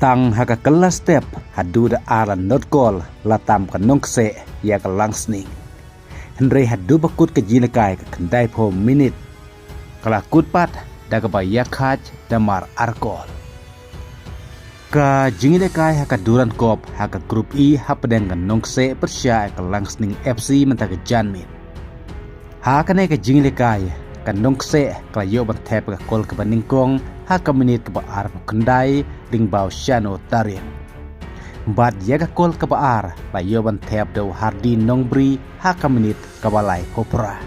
tang haka kelas step hadu da aran not gol latam ka nongse ya ka langsning henry hadu bakut ke jinekai ka kendai po minit kala kutpat da ka ya khaj damar arkol ka jingekai haka duran kop haka grup E hapdeng ka nongse persya ka langsning FC menta ka janmin haka ne ka jingekai ka nongse ka yo ban thep ka kol ka baningkong haka minit ka baar kendai ring bau shano tarin bad yaga kol ka baar la yoban thep do hardi nongbri haka minit ka balai popra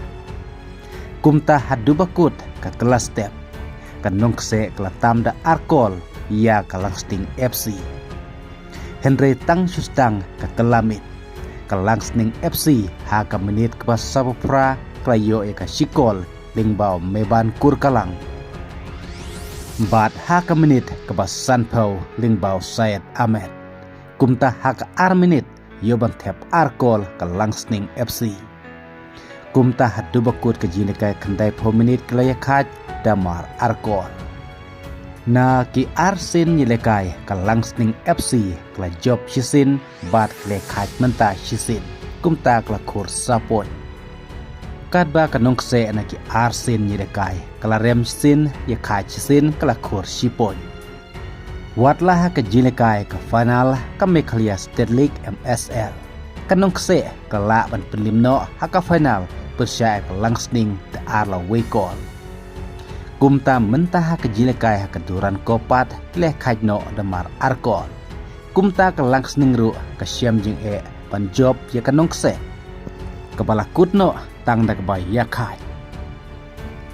kumta hadu bakut ka kelas step ka nongse ka tamda arkol ya ka langsting FC henry tang sustang ka kelamit ka langsting FC haka minit ka sapopra ka yo ka shikol ring bau meban kurkalang Bat haka menit ke basan pau lingbau Syed Ahmed. Kumta haka menit yoban tep arkol ke langsning FC. Kumta hadu bakut ke jinekai kendai pau menit ke layakat damar arkol. Na ki arsin yilekai ke langsning FC ke job shisin bat ke layakat menta shisin. Kumta ke lakur sapon. Kadba kanong se na ki arsin yilekai kala rem sin ya khai sin kala khor sipon watlah ka jilekai ka final ka mekhalia state league MSL kanong se kala ban pelimno haka final persya ka langsning ta arla wekol kumta mentah ka jilekai haka duran kopat leh khajno damar arkol kumta ka langsning ru ka syam jing ban job ya kanong se kabala kutno tang da ka ya khai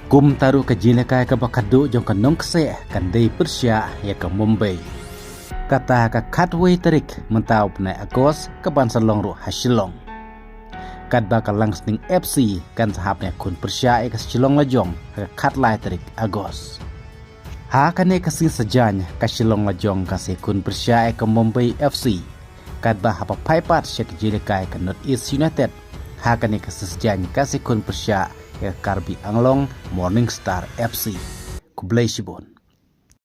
kum taru ke jinekai ke bakadu jong kanong kse kandai persya ya ke Mumbai kata ka katway tarik mentau pnai agos ke bansalong ru hasilong kat ba ka langsning FC kan sahapnya kun persya ya ke silong lajong ke katlai tarik agos ha kane kasing sejanya ka silong lajong ka se kun persya ya ke Mumbai FC kat ba hapa paipat sya ke jinekai ke North East United ha kane kasing sejanya ka se kun persya ya Karbi Anglong Morning Star FC Kublai Shibon